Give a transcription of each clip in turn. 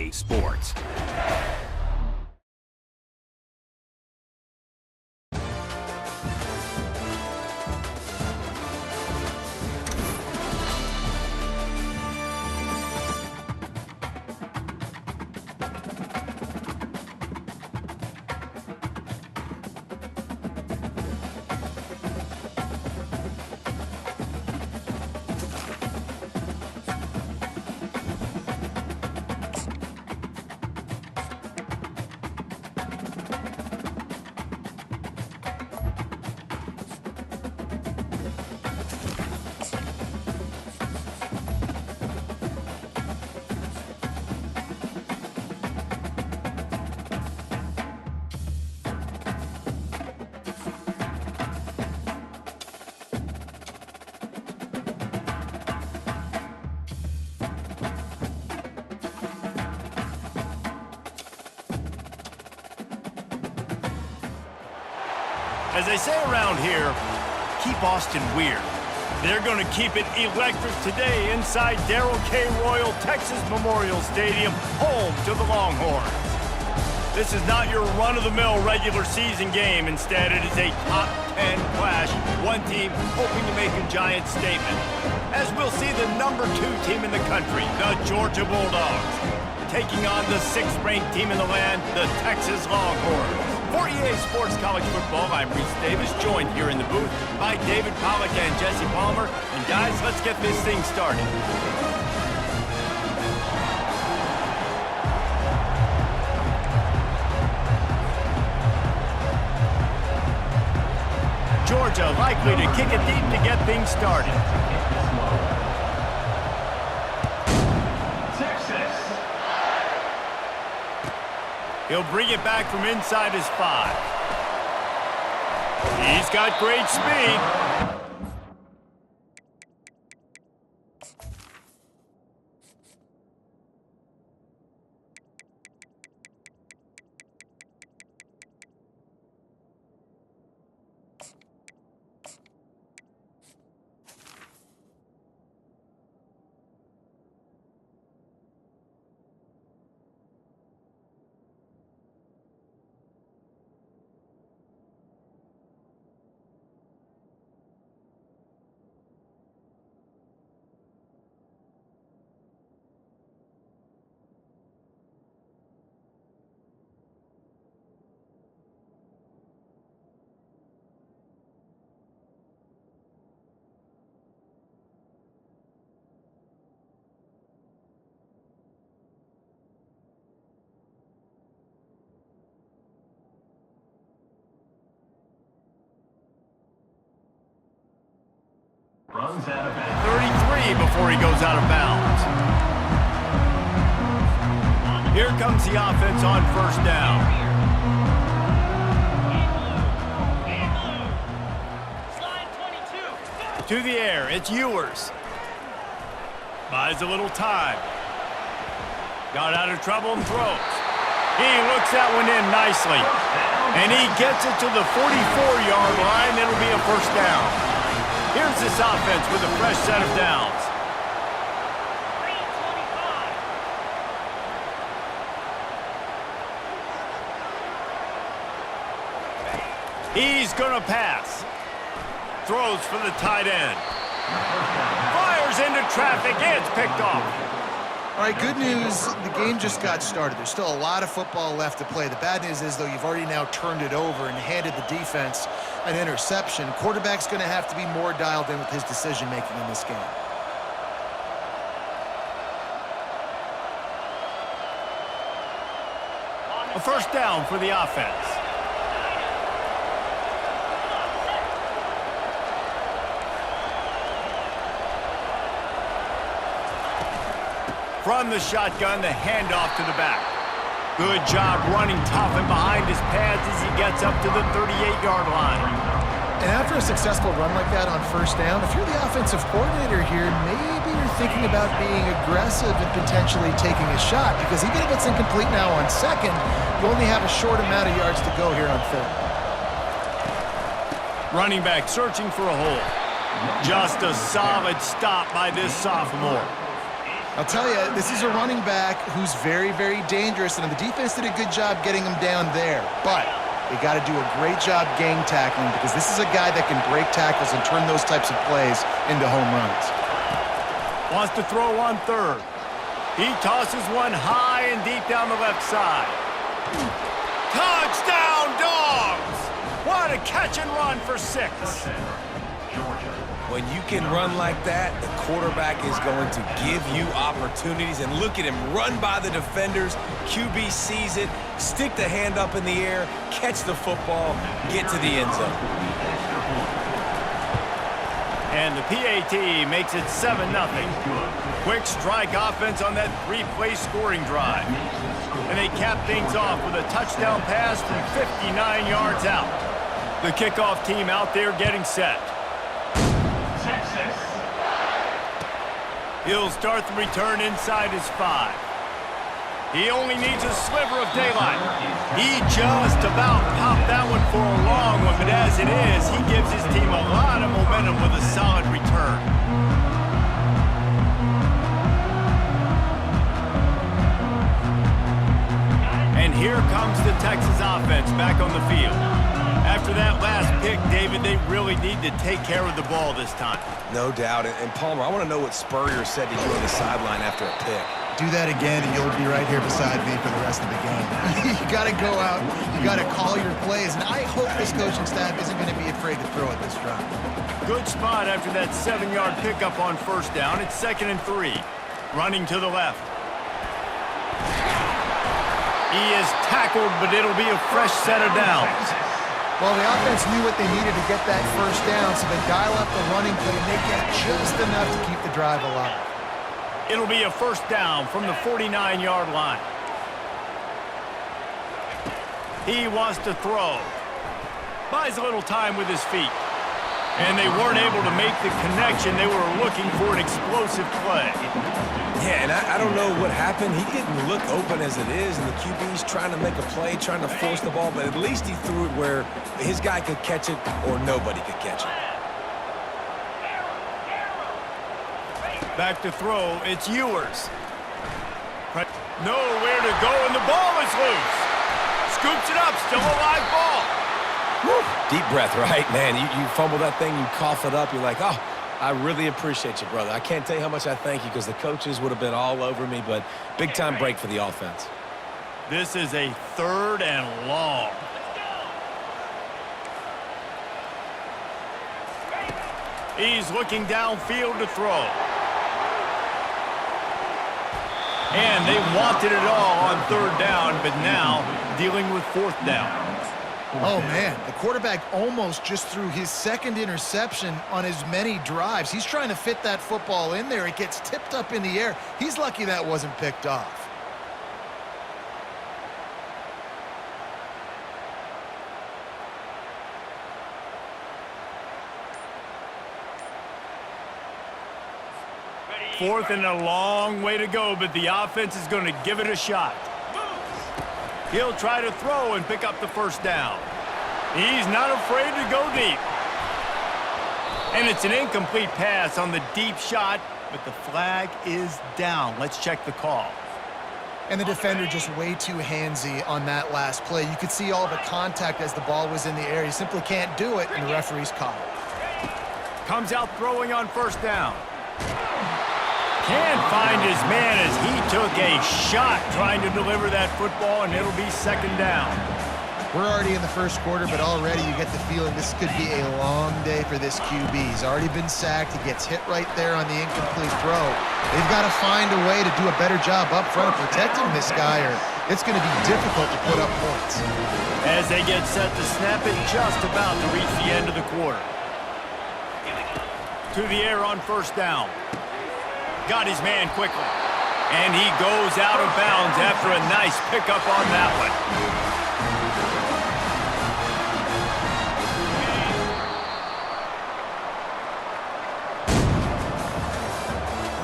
EA Sports. As they say around here, keep Austin weird. They're going to keep it electric today inside Darrell K. Royal Texas Memorial Stadium, home to the Longhorns. This is not your run-of-the-mill regular season game. Instead, it is a top 10 clash, one team hoping to make a giant statement. As we'll see the number 2 team in the country, the Georgia Bulldogs, taking on the 6th-ranked team in the land, the Texas Longhorns. For EA Sports College Football, I'm Reese Davis, joined here in the booth by David Pollack and Jesse Palmer. And guys, let's get this thing started. Georgia likely to kick it deep to get things started. He'll bring it back from inside his 5. He's got great speed. Runs out of bounds. 33 before he goes out of bounds. Here comes the offense on first down. To the air, it's Ewers. Buys a little time. Got out of trouble and throws. He looks that one in nicely. And he gets it to the 44-yard line. It'll be a first down. Here's this offense with a fresh set of downs. He's going to pass. Throws for the tight end. Fires into traffic. It's picked off. All right, good news, the game just got started. There's still a lot of football left to play. The bad news is, though, you've already now turned it over and handed the defense an interception. Quarterback's going to have to be more dialed in with his decision-making in this game. A first down for the offense. From the shotgun, the handoff to the back. Good job running tough and behind his pads as he gets up to the 38-yard line. And after a successful run like that on first down, if you're the offensive coordinator here, maybe you're thinking about being aggressive and potentially taking a shot, because even if it's incomplete now on second, you only have a short amount of yards to go here on third. Running back searching for a hole. Just a solid stop by this sophomore. I'll tell you, this is a running back who's very, very dangerous, and the defense did a good job getting him down there. But they got to do a great job gang tackling because this is a guy that can break tackles and turn those types of plays into home runs. Wants to throw on third. He tosses one high and deep down the left side. Touchdown, Dogs! What a catch and run for 6. When you can run like that, the quarterback is going to give you opportunities. And look at him run by the defenders. QB sees it, stick the hand up in the air, catch the football, get to the end zone. And the PAT makes it 7-0. Quick strike offense on that 3-play scoring drive. And they cap things off with a touchdown pass from 59 yards out. The kickoff team out there getting set. He'll start the return inside his 5. He only needs a sliver of daylight. He just about popped that one for a long one, but as it is, he gives his team a lot of momentum with a solid return. And here comes the Texas offense back on the field. After that last pick, David, they really need to take care of the ball this time. No doubt. And Palmer, I want to know what Spurrier said to you on the sideline after a pick. Do that again, and you'll be right here beside me for the rest of the game. You got to go out. You got to call your plays, and I hope this coaching staff isn't going to be afraid to throw at this drive. Good spot after that 7-yard pickup on first down. It's 2nd and 3. Running to the left. He is tackled, but it'll be a fresh set of downs. Well, the offense knew what they needed to get that first down, so they dial up the running play, and they get just enough to keep the drive alive. It'll be a first down from the 49-yard line. He wants to throw. Buys a little time with his feet. And they weren't able to make the connection. They were looking for an explosive play. Yeah, and I don't know what happened. He didn't look open as it is, and the QB's trying to make a play, trying to force the ball, but at least he threw it where his guy could catch it or nobody could catch it. Back to throw, it's Ewers. Nowhere to go, and the ball is loose. Scoops it up, still a live ball. Whew. Deep breath, right? Man, you fumble that thing, you cough it up, you're like, oh, I really appreciate you, brother. I can't tell you how much I thank you because the coaches would have been all over me, but big-time break for the offense. This is a 3rd and long. He's looking downfield to throw. And they wanted it all on 3rd down, but now dealing with 4th down. Oh, man, the quarterback almost just threw his 2nd interception on as many drives. He's trying to fit that football in there. It gets tipped up in the air. He's lucky that wasn't picked off. Fourth and a long way to go, but the offense is going to give it a shot. He'll try to throw and pick up the first down. He's not afraid to go deep. And it's an incomplete pass on the deep shot, but the flag is down. Let's check the call. And the defender just way too handsy on that last play. You could see all the contact as the ball was in the air. He simply can't do it, and the referee's caught it. Comes out throwing on first down. Can't find his man as he took a shot trying to deliver that football, and it'll be 2nd down. We're already in the first quarter, but already you get the feeling this could be a long day for this QB. He's already been sacked. He gets hit right there on the incomplete throw. They've got to find a way to do a better job up front of protecting this guy, or it's going to be difficult to put up points. As they get set to snap it, just about to reach the end of the quarter. To the air on first down. Got his man quickly. And he goes out of bounds after a nice pickup on that one.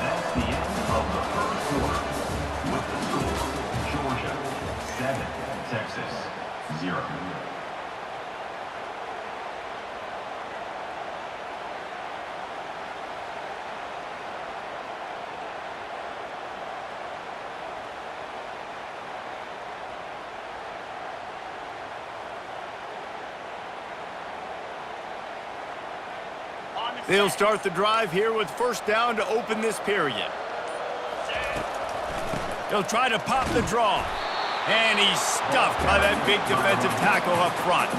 That's the end of the 3rd quarter. With the score, Georgia 7, Texas 0. They'll start the drive here with first down to open this period. He'll try to pop the draw. And he's stuffed by that big defensive tackle up front.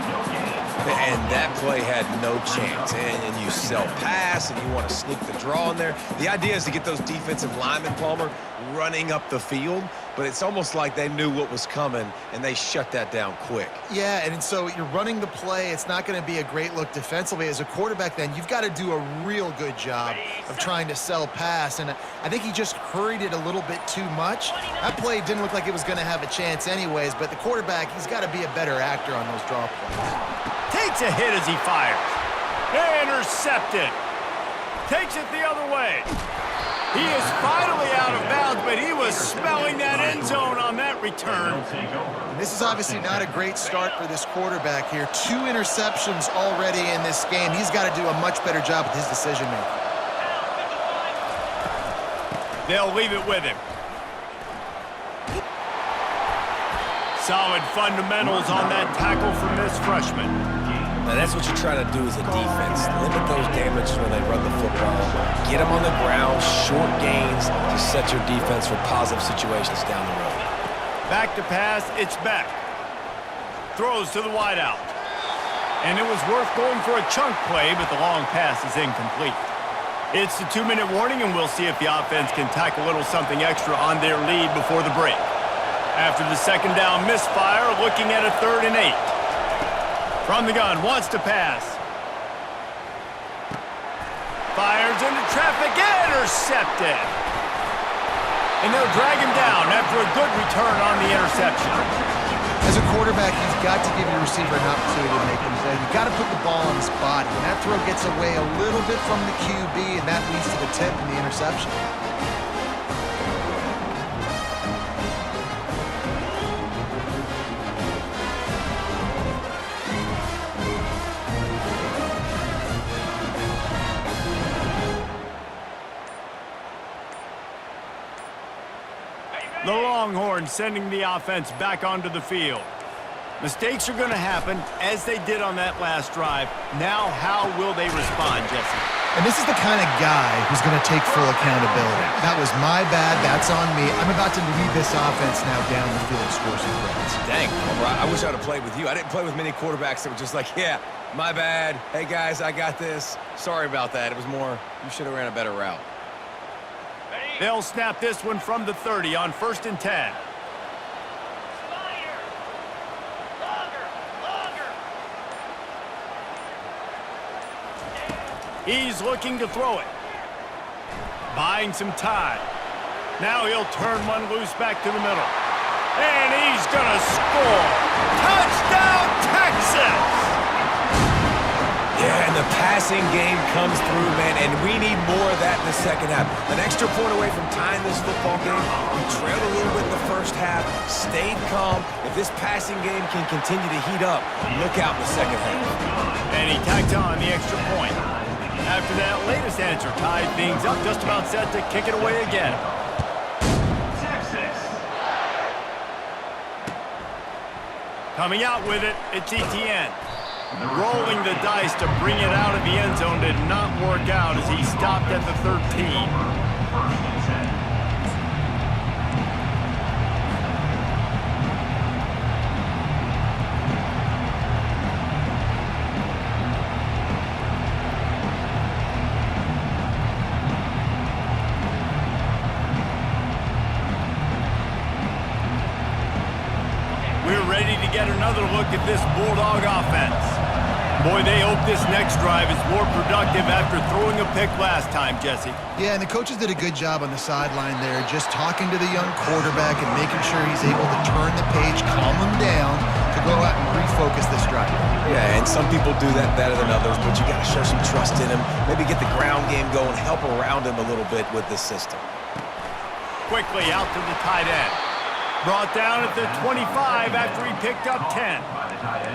And that play had no chance. And you sell pass, and you want to sneak the draw in there. The idea is to get those defensive linemen, Palmer, running up the field. But it's almost like they knew what was coming, and they shut that down quick. Yeah, and so you're running the play. It's not going to be a great look defensively. As a quarterback, then, you've got to do a real good job of trying to sell pass. And I think he just hurried it a little bit too much. That play didn't look like it was going to have a chance anyways, but the quarterback, he's got to be a better actor on those draw plays. Takes a hit as he fires. Intercepted. Takes it the other way. He is finally out of bounds, but he was smelling that end zone on that return. And this is obviously not a great start for this quarterback here. 2 interceptions already in this game. He's got to do a much better job with his decision-making. They'll leave it with him. Solid fundamentals on that tackle from this freshman. Now, that's what you try to do as a defense. Limit those damages when they run the football. Get them on the ground, short gains to set your defense for positive situations down the road. Back to pass, it's Beck. Throws to the wideout. And it was worth going for a chunk play, but the long pass is incomplete. It's the 2-minute warning, and we'll see if the offense can tack a little something extra on their lead before the break. After the second down misfire, looking at a 3rd and 8. From the gun, wants to pass. Fires into traffic, intercepted. And they'll drag him down after a good return on the interception. As a quarterback, you've got to give your receiver an opportunity to make them play. You've got to put the ball on his body. And that throw gets away a little bit from the QB, and that leads to the tip and the interception. The Longhorns sending the offense back onto the field. Mistakes are going to happen, as they did on that last drive. Now, how will they respond, Jesse? And this is the kind of guy who's going to take full accountability. That was my bad. That's on me. I'm about to lead this offense now down the field to score some points. Dang, I wish I would have played with you. I didn't play with many quarterbacks that were just like, yeah, my bad. Hey, guys, I got this. Sorry about that. It was more, you should have ran a better route. They'll snap this one from the 30 on 1st and 10. He's looking to throw it. Buying some time. Now he'll turn one loose back to the middle. And he's going to score. Touchdown, Texas! Yeah, and the passing game comes through, man, and we need more of that in the second half. An extra point away from tying this football game. We trailed a little bit in the first half, stayed calm. If this passing game can continue to heat up, look out in the second half. And he tacked on the extra point. After that latest answer tied things up, just about set to kick it away again. Texas. Coming out with it, it's Etienne. Rolling the dice to bring it out of the end zone did not work out as he stopped at the 13. We're ready to get another look at this Bulldog offense. Boy, they hope this next drive is more productive after throwing a pick last time, Jesse. Yeah, and the coaches did a good job on the sideline there, just talking to the young quarterback and making sure he's able to turn the page, calm him down, to go out and refocus this drive. Yeah, and some people do that better than others, but you got to show some trust in him. Maybe get the ground game going, help around him a little bit with this system. Quickly out to the tight end. Brought down at the 25 after he picked up 10.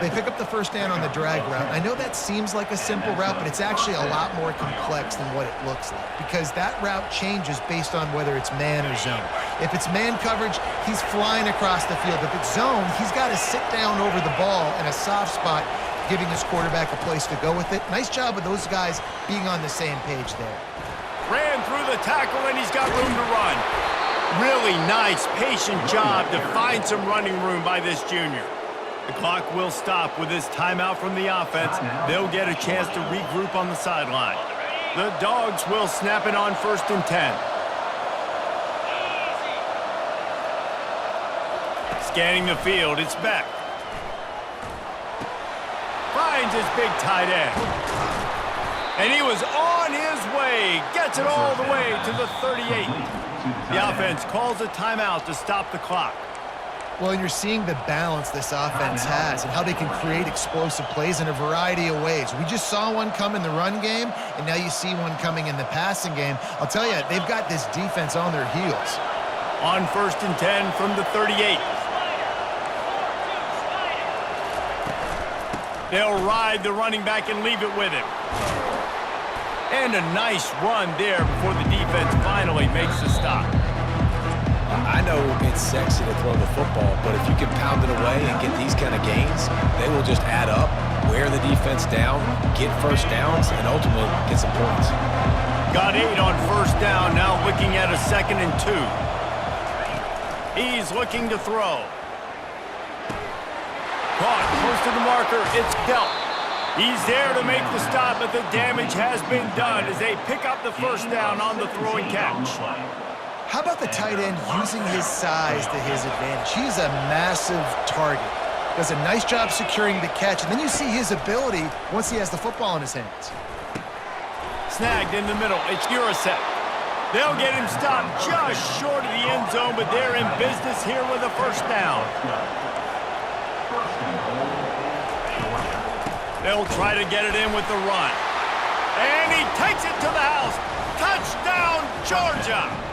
They pick up the first down on the drag route. I know that seems like a simple route, but it's actually a lot more complex than what it looks like because that route changes based on whether it's man or zone. If it's man coverage, he's flying across the field. If it's zone, he's got to sit down over the ball in a soft spot giving his quarterback a place to go with it. Nice job of those guys being on the same page there. Ran through the tackle, and he's got room to run. Really nice, patient job to find some running room by this junior. The clock will stop with this timeout from the offense. They'll get a chance to regroup on the sideline. The Dogs will snap it on 1st and 10. Scanning the field, it's Beck. Finds his big tight end. And he was on his way. Gets it all the way to the 38. The offense calls a timeout to stop the clock. Well, you're seeing the balance this offense has and how they can create explosive plays in a variety of ways. We just saw one come in the run game, and now you see one coming in the passing game. I'll tell you, they've got this defense on their heels. On 1st and 10 from the 38. They'll ride the running back and leave it with him. And a nice run there before the defense finally makes the stop. I know it's sexy to throw the football, but if you can pound it away and get these kind of gains, they will just add up, wear the defense down, get first downs, and ultimately get some points. Got 8 on 1st down, now looking at a 2nd and 2. He's looking to throw. Caught close to the marker, it's Delp. He's there to make the stop, but the damage has been done as they pick up the 1st down on the throw and catch. How about the tight end using his size to his advantage? He's a massive target. Does a nice job securing the catch, and then you see his ability once he has the football in his hands. Snagged in the middle, it's Urasek. They'll get him stopped just short of the end zone, but they're in business here with a 1st down. They'll try to get it in with the run. And he takes it to the house. Touchdown, Georgia!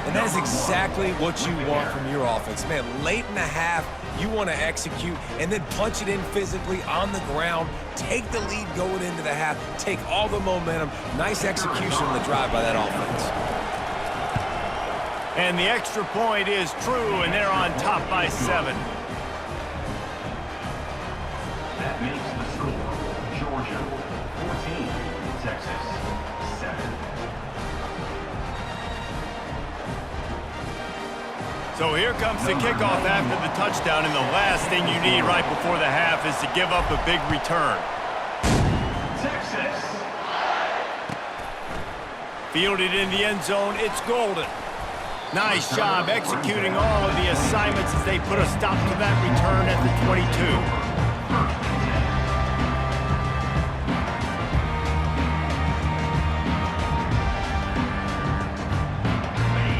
And that is exactly what you want from your offense. Man, late in the half, you want to execute and then punch it in physically on the ground, take the lead going into the half, take all the momentum. Nice execution on the drive by that offense. And the extra point is true, and they're on top by 7. That makes the score Georgia 14, Texas 7. So here comes the kickoff after the touchdown, and the last thing you need right before the half is to give up a big return. Texas. Fielded in the end zone, it's Golden. Nice job executing all of the assignments as they put a stop to that return at the 22.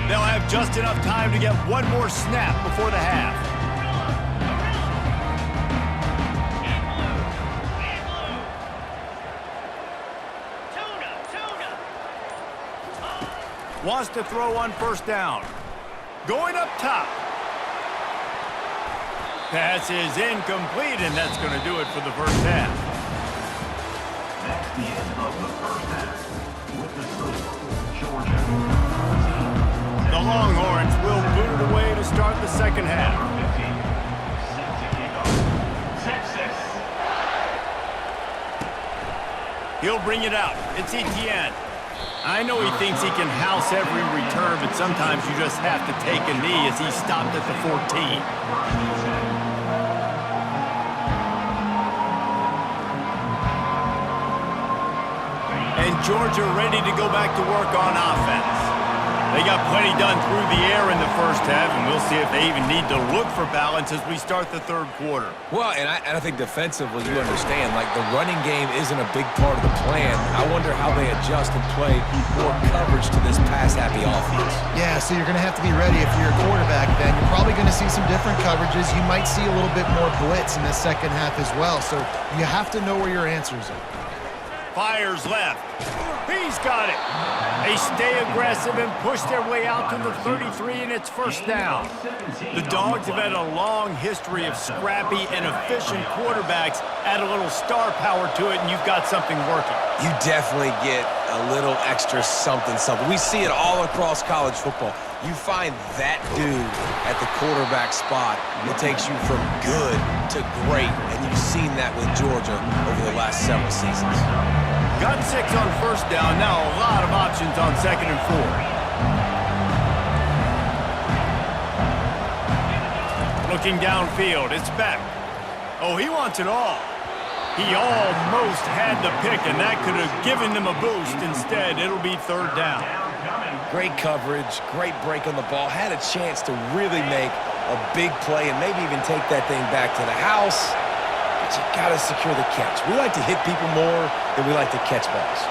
They'll have just enough time to get one more snap before the half. Wants to throw on 1st down. Going up top. Pass is incomplete, and that's going to do it for the 1st half. That's the end of the 1st half. With the score, Georgia 14. The Longhorns will boot it away to start the 2nd half. 15. Set to kick off. Texas. He'll bring it out. It's Etienne. I know he thinks he can house every return, but sometimes you just have to take a knee as he stopped at the 14. And Georgia ready to go back to work on offense. They got plenty done through the air in the 1st half, and we'll see if they even need to look for balance as we start the 3rd quarter. Well, and I think defensively, you understand, like the running game isn't a big part of the plan. I wonder how they adjust and play more coverage to this pass-happy offense. Yeah, so you're going to have to be ready if you're a quarterback then. You're probably going to see some different coverages. You might see a little bit more blitz in the 2nd half as well, so you have to know where your answers are. Fires left. He's got it. They stay aggressive and push their way out to the 33, and it's 1st down. The Dogs have had a long history of scrappy and efficient quarterbacks. Add a little star power to it, and you've got something working. You definitely get a little extra something. We see it all across college football. You find that dude at the quarterback spot, it takes you from good to great, and you've seen that with Georgia over the last several seasons. Got 6 on first down. Now a lot of options on 2nd and 4. Looking downfield, it's Beck. Oh, he wants it all. He almost had the pick, and that could have given them a boost. Instead, it'll be 3rd down. Great coverage, great break on the ball. Had a chance to really make a big play and maybe even take that thing back to the house. But you got to secure the catch. We like to hit people more than we like to catch balls.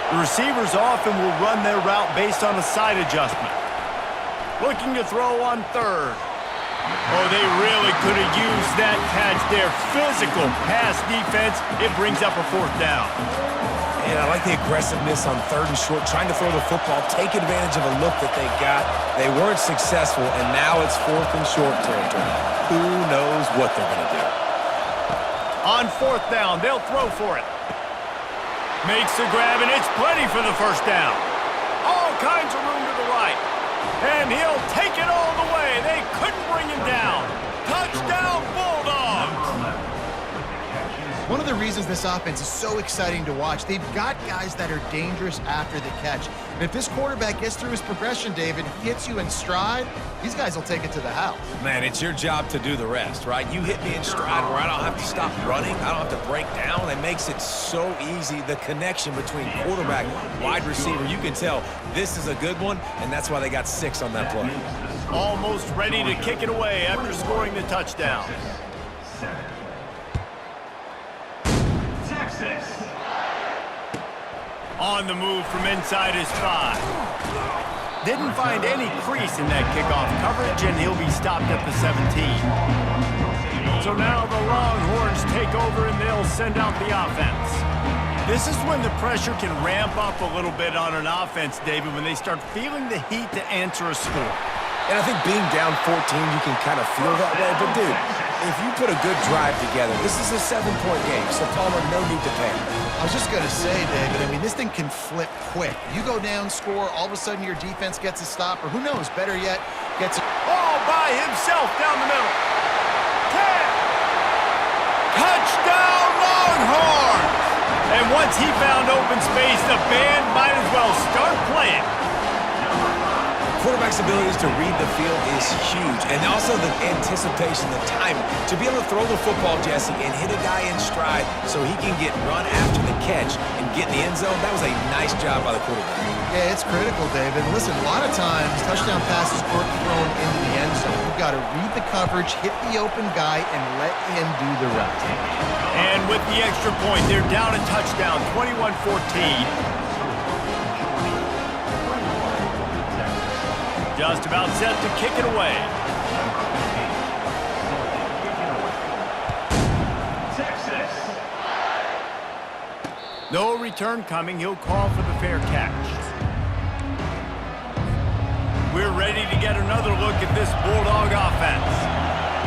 The receivers often will run their route based on a side adjustment. Looking to throw on 3rd. Oh, they really could have used that catch there. Physical pass defense. It brings up a 4th down. And I like the aggressiveness on 3rd and short, trying to throw the football, take advantage of a look that they got. They weren't successful, and now it's 4th and short territory. Who knows what they're going to do? On 4th down, they'll throw for it. Makes the grab, and it's plenty for the 1st down. All kinds of room to the right. And he'll take it all the way. They couldn't bring him down. Touchdown, Bulldogs! One of the reasons this offense is so exciting to watch, they've got guys that are dangerous after the catch. And if this quarterback gets through his progression, David, hits you in stride, these guys will take it to the house. Man, it's your job to do the rest, right? You hit me in stride where I don't have to stop running. I don't have to break down. It makes it so easy. The connection between quarterback, wide receiver, you can tell this is a good one, and that's why they got 6 on that play. Almost ready to kick it away after scoring the touchdown. Texas. On the move from inside his 5. Didn't find any crease in that kickoff coverage, and he'll be stopped at the 17. So now the Longhorns take over, and they'll send out the offense. This is when the pressure can ramp up a little bit on an offense, David, when they start feeling the heat to answer a score. And I think being down 14, you can kind of feel that way. But, dude, if you put a good drive together, this is a 7-point game, so Palmer, no need to panic. I was just going to say, David, I mean, this thing can flip quick. You go down, score, all of a sudden your defense gets a stop, or who knows, better yet, gets all by himself down the middle. 10. Touchdown, Longhorns! And once he found open space, the band might as well start playing. Quarterback's abilities to read the field is huge, and also the anticipation, the timing. To be able to throw the football, Jesse, and hit a guy in stride so he can get run after the catch and get in the end zone, that was a nice job by the quarterback. Yeah, it's critical, David. Listen, a lot of times, touchdown passes aren't thrown into the end zone. You've got to read the coverage, hit the open guy, and let him do the rest. And with the extra point, they're down a touchdown, 21-14. Just about set to kick it away. Texas. No return coming. He'll call for the fair catch. We're ready to get another look at this Bulldog offense.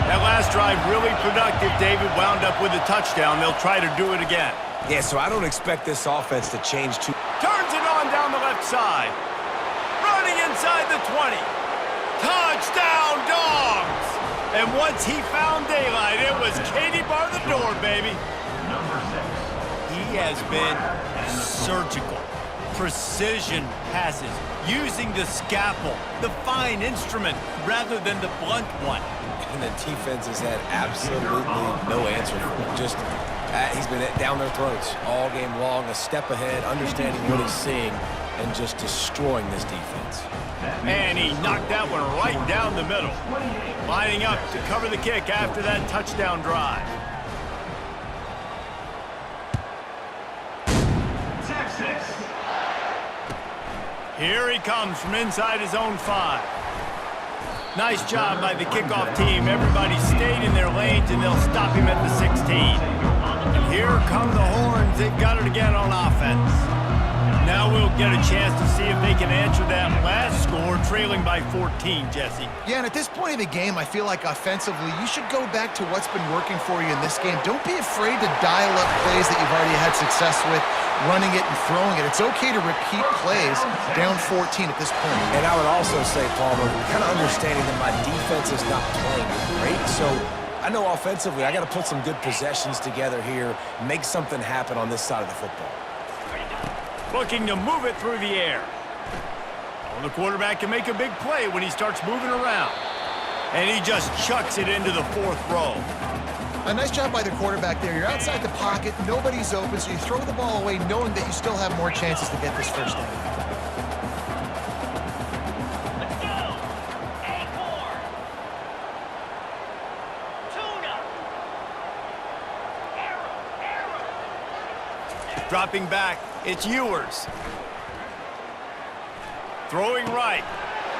That last drive really productive. David wound up with a touchdown. They'll try to do it again. Yeah, so I don't expect this offense to change too. Turns it on down the left side. Running inside the 20. Touchdown, Dogs! And once he found daylight, it was Katie bar the door, baby. Number 6. He has been surgical. Precision passes, using the scalpel, the fine instrument, rather than the blunt one. And the defense has had absolutely no answer for him. Just, he's been down their throats all game long, a step ahead, understanding what he's seeing, and just destroying this defense. And he knocked that one right down the middle, lining up to cover the kick after that touchdown drive. Texas. Here he comes from inside his own 5. Nice job by the kickoff team. Everybody stayed in their lanes, and they'll stop him at the 16. And here come the Horns. They've got it again on offense. Now we'll get a chance to see if they can answer that last score, trailing by 14, Jesse. Yeah, and at this point of the game, I feel like offensively, you should go back to what's been working for you in this game. Don't be afraid to dial up plays that you've already had success with, running it and throwing it. It's okay to repeat plays down 14 at this point. And I would also say, Palmer, kind of understanding that my defense is not playing great, so I know offensively I got to put some good possessions together here, make something happen on this side of the football. Looking to move it through the air. Well, the quarterback can make a big play when he starts moving around. And he just chucks it into the 4th row. A nice job by the quarterback there. You're outside the pocket, nobody's open, so you throw the ball away knowing that you still have more chances to get this first down. Dropping back, it's Ewers. Throwing right.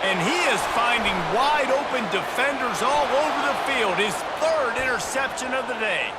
And he is finding wide open defenders all over the field. His 3rd interception of the day.